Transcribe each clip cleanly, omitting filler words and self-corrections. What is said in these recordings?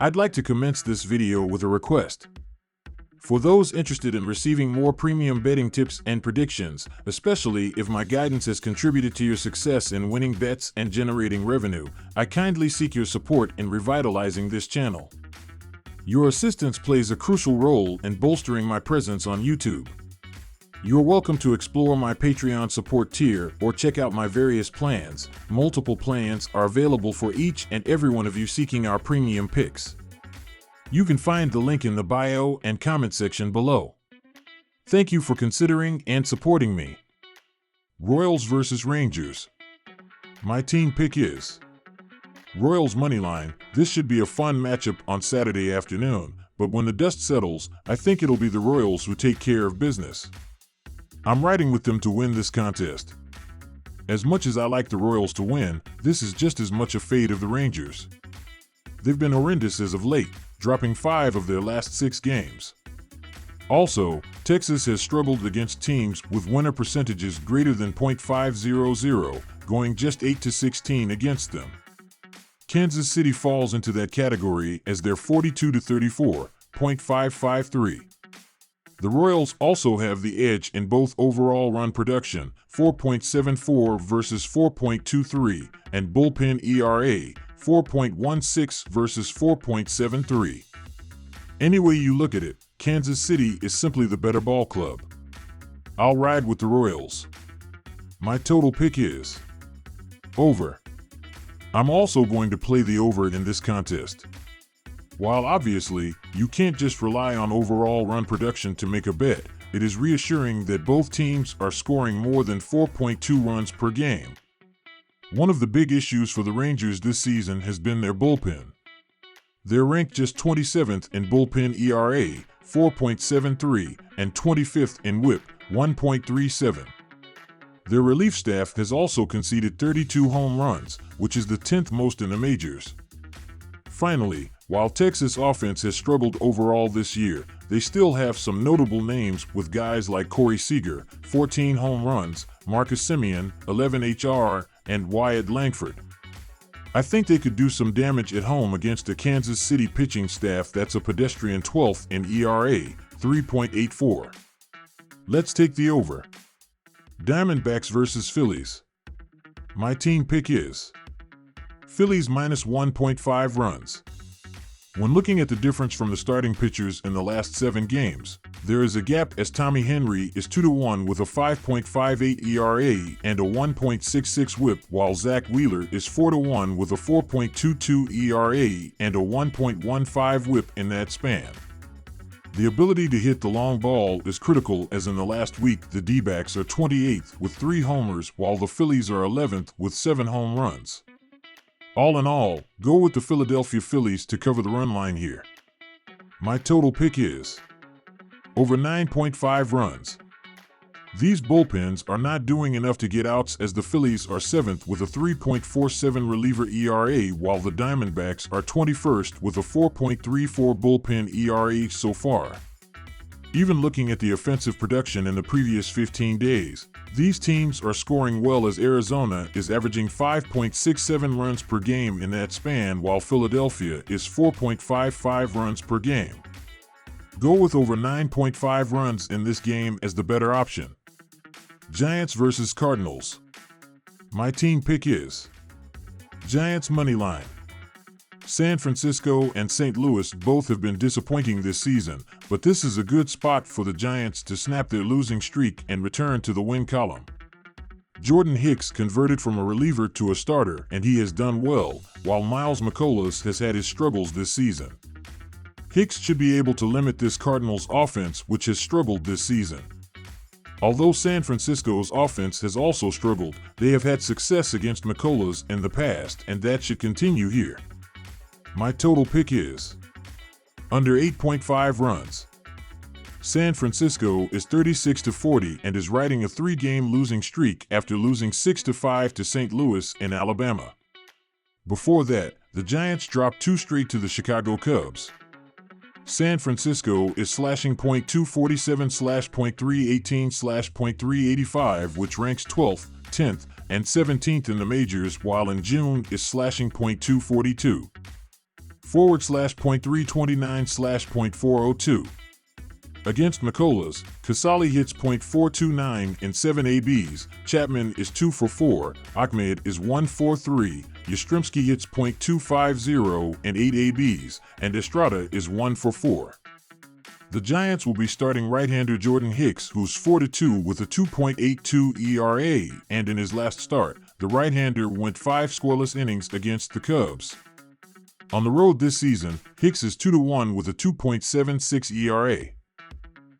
I'd like to commence this video with a request. For those interested in receiving more premium betting tips and predictions, especially if my guidance has contributed to your success in winning bets and generating revenue, I kindly seek your support in revitalizing this channel. Your assistance plays a crucial role in bolstering my presence on YouTube. You're welcome to explore my Patreon support tier or check out my various plans. Multiple plans are available for each and every one of you seeking our premium picks. You can find the link in the bio and comment section below. Thank you for considering and supporting me. Royals vs. Rangers. My team pick is Royals moneyline. This should be a fun matchup on Saturday afternoon, but when the dust settles, I think it'll be the Royals who take care of business. I'm riding with them to win this contest. As much as I like the Royals to win, this is just as much a fate of the Rangers. They've been horrendous as of late, dropping 5 of their last 6 games. Also, Texas has struggled against teams with winner percentages greater than .500, going just 8-16 against them. Kansas City falls into that category as they're 42-34, .553. The Royals also have the edge in both overall run production, 4.74 versus 4.23, and bullpen ERA, 4.16 versus 4.73. Any way you look at it, Kansas City is simply the better ball club. I'll ride with the Royals. My total pick is over. I'm also going to play the over in this contest. While obviously, you can't just rely on overall run production to make a bet, it is reassuring that both teams are scoring more than 4.2 runs per game. One of the big issues for the Rangers this season has been their bullpen. They're ranked just 27th in bullpen ERA, 4.73, and 25th in WHIP, 1.37. Their relief staff has also conceded 32 home runs, which is the 10th most in the majors. Finally, while Texas offense has struggled overall this year, they still have some notable names with guys like Corey Seager, 14 home runs, Marcus Semien, 11 HR, and Wyatt Langford. I think they could do some damage at home against a Kansas City pitching staff that's a pedestrian 12th in ERA, 3.84. Let's take the over. Diamondbacks vs. Phillies. My team pick is Phillies minus 1.5 runs. When looking at the difference from the starting pitchers in the last 7 games, there is a gap as Tommy Henry is 2-1 with a 5.58 ERA and a 1.66 WHIP, while Zach Wheeler is 4-1 with a 4.22 ERA and a 1.15 WHIP in that span. The ability to hit the long ball is critical, as in the last week the D-backs are 28th with 3 homers while the Phillies are 11th with 7 home runs. All in all, go with the Philadelphia Phillies to cover the run line here. My total pick is over 9.5 runs. These bullpens are not doing enough to get outs, as the Phillies are 7th with a 3.47 reliever ERA while the Diamondbacks are 21st with a 4.34 bullpen ERA so far. Even looking at the offensive production in the previous 15 days, these teams are scoring well, as Arizona is averaging 5.67 runs per game in that span while Philadelphia is 4.55 runs per game. Go with over 9.5 runs in this game as the better option. Giants vs. Cardinals. My team pick is Giants moneyline. San Francisco and St. Louis both have been disappointing this season, but this is a good spot for the Giants to snap their losing streak and return to the win column. Jordan Hicks converted from a reliever to a starter, and he has done well, while Miles McCollough has had his struggles this season. Hicks should be able to limit this Cardinals offense, which has struggled this season. Although San Francisco's offense has also struggled, they have had success against McCollough in the past, and that should continue here. My total pick is under 8.5 runs. San Francisco is 36-40 and is riding a 3-game losing streak after losing 6-5 to St. Louis in Alabama. Before that, the Giants dropped 2 straight to the Chicago Cubs. San Francisco is slashing .247/.318/.385, which ranks 12th, 10th, and 17th in the majors, while in June is slashing .242. .329/.402. Against McCullers, Casale hits .429 in 7 ABs, Chapman is 2 for 4, Ahmed is 1 for 3, Yastrzemski hits .250 in 8 ABs, and Estrada is 1 for 4. The Giants will be starting right-hander Jordan Hicks, who's 4-2 with a 2.82 ERA, and in his last start, the right-hander went 5 scoreless innings against the Cubs. On the road this season, Hicks is 2-1 with a 2.76 ERA.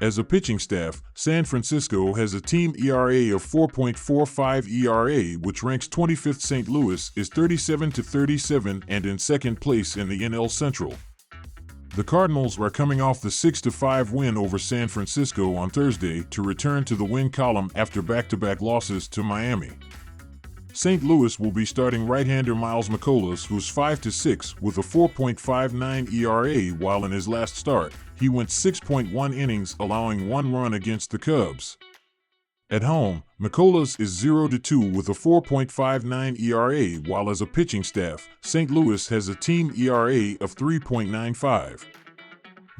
As a pitching staff, San Francisco has a team ERA of 4.45 ERA, which ranks 25th. St. Louis is 37-37 and in second place in the NL Central. The Cardinals are coming off the 6-5 win over San Francisco on Thursday to return to the win column after back-to-back losses to Miami. St. Louis will be starting right-hander Miles McCullers, who's 5-6 with a 4.59 ERA, while in his last start, he went 6.1 innings, allowing 1 run against the Cubs. At home, McCullers is 0-2 with a 4.59 ERA, while as a pitching staff, St. Louis has a team ERA of 3.95.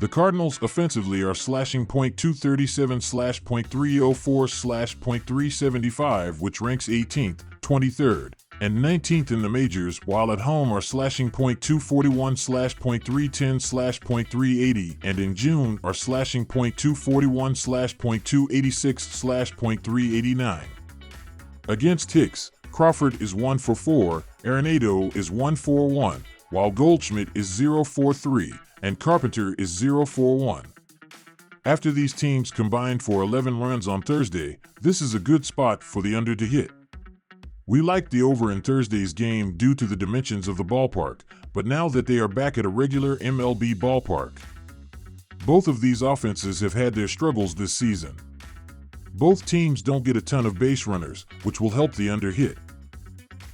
The Cardinals offensively are slashing .237/.304/.375, which ranks 18th, 23rd, and 19th in the majors, while at home are slashing .241/.310/.380, and in June are slashing .241/.286/.389. Against Hicks, Crawford is 1 for 4, Arenado is 1 for 1, while Goldschmidt is 0 for 3, and Carpenter is 0 for 1. After these teams combined for 11 runs on Thursday, this is a good spot for the under to hit. We liked the over in Thursday's game due to the dimensions of the ballpark, but now that they are back at a regular MLB ballpark, both of these offenses have had their struggles this season. Both teams don't get a ton of base runners, which will help the under hit.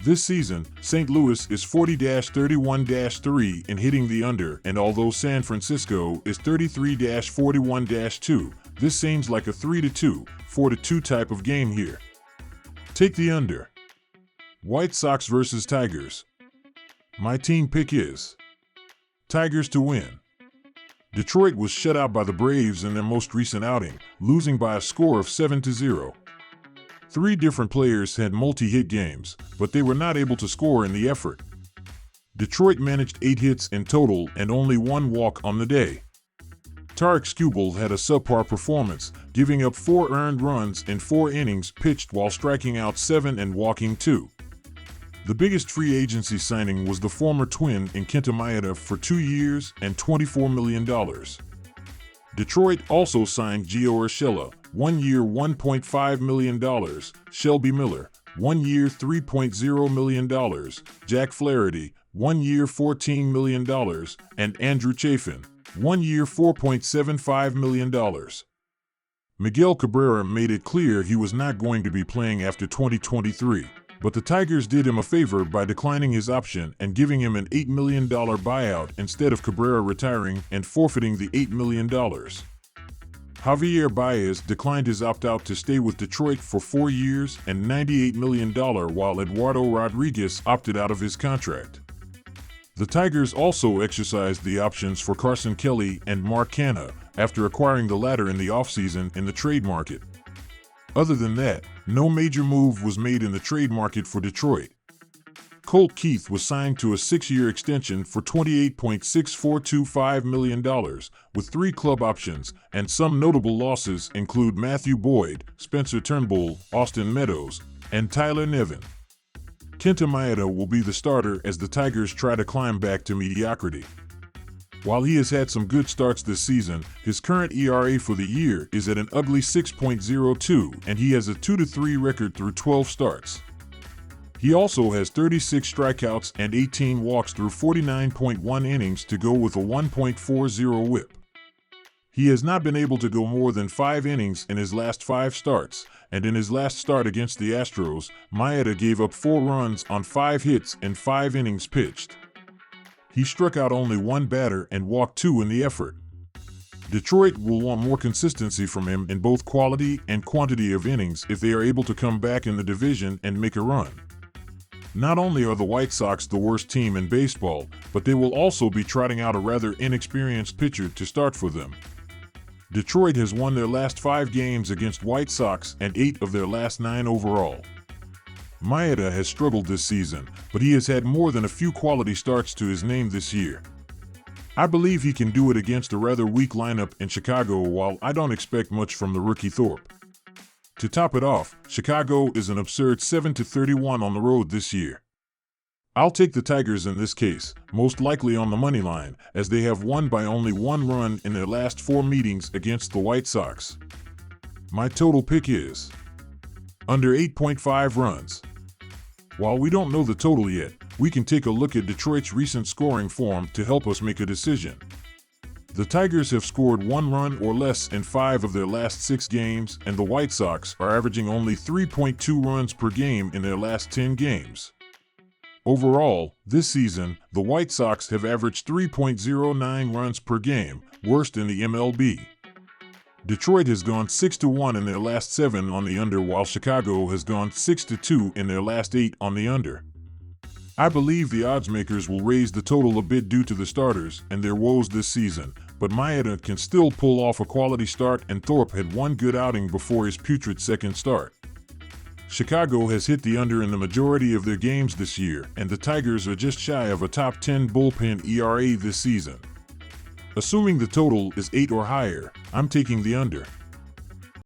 This season, St. Louis is 40-31-3 in hitting the under, and although San Francisco is 33-41-2, this seems like a 3-2, 4-2 type of game here. Take the under. White Sox versus Tigers. My team pick is Tigers to win. Detroit was shut out by the Braves in their most recent outing, losing by a score of 7-0. 3 different players had multi-hit games, but they were not able to score in the effort. Detroit managed 8 hits in total and only 1 walk on the day. Tarik Skubal had a subpar performance, giving up 4 earned runs in 4 innings pitched while striking out 7 and walking 2. The biggest free agency signing was the former Twin in Kenta Maeda for 2 years and $24 million. Detroit also signed Gio Urshela, 1 year $1.5 million, Shelby Miller, 1 year $3.0 million, Jack Flaherty, 1 year $14 million, and Andrew Chafin, 1 year $4.75 million. Miguel Cabrera made it clear he was not going to be playing after 2023, but the Tigers did him a favor by declining his option and giving him an $8 million buyout instead of Cabrera retiring and forfeiting the $8 million. Javier Baez declined his opt-out to stay with Detroit for 4 years and $98 million, while Eduardo Rodriguez opted out of his contract. The Tigers also exercised the options for Carson Kelly and Mark Canha after acquiring the latter in the offseason in the trade market. Other than that, no major move was made in the trade market for Detroit. Colt Keith was signed to a 6-year extension for $28.6425 million, with 3 club options, and some notable losses include Matthew Boyd, Spencer Turnbull, Austin Meadows, and Tyler Nevin. Kenta Maeda will be the starter as the Tigers try to climb back to mediocrity. While he has had some good starts this season, his current ERA for the year is at an ugly 6.02, and he has a 2-3 record through 12 starts. He also has 36 strikeouts and 18 walks through 49.1 innings to go with a 1.40 whip. He has not been able to go more than 5 innings in his last 5 starts, and in his last start against the Astros, Maeda gave up 4 runs on 5 hits in 5 innings pitched. He struck out only 1 batter and walked 2 in the effort. Detroit will want more consistency from him in both quality and quantity of innings if they are able to come back in the division and make a run. Not only are the White Sox the worst team in baseball, but they will also be trotting out a rather inexperienced pitcher to start for them. Detroit has won their last 5 games against White Sox and 8 of their last 9 overall. Maeda has struggled this season, but he has had more than a few quality starts to his name this year. I believe he can do it against a rather weak lineup in Chicago, while I don't expect much from the rookie Thorpe. To top it off, Chicago is an absurd 7-31 on the road this year. I'll take the Tigers in this case, most likely on the money line, as they have won by only 1 run in their last 4 meetings against the White Sox. My total pick is under 8.5 runs. While we don't know the total yet, we can take a look at Detroit's recent scoring form to help us make a decision. The Tigers have scored 1 run or less in 5 of their last 6 games, and the White Sox are averaging only 3.2 runs per game in their last 10 games. Overall, this season, the White Sox have averaged 3.09 runs per game, worst in the MLB. Detroit has gone 6-1 in their last 7 on the under, while Chicago has gone 6-2 in their last 8 on the under. I believe the oddsmakers will raise the total a bit due to the starters and their woes this season, but Maeda can still pull off a quality start, and Thorpe had 1 good outing before his putrid second start. Chicago has hit the under in the majority of their games this year, and the Tigers are just shy of a top 10 bullpen ERA this season. Assuming the total is 8 or higher, I'm taking the under.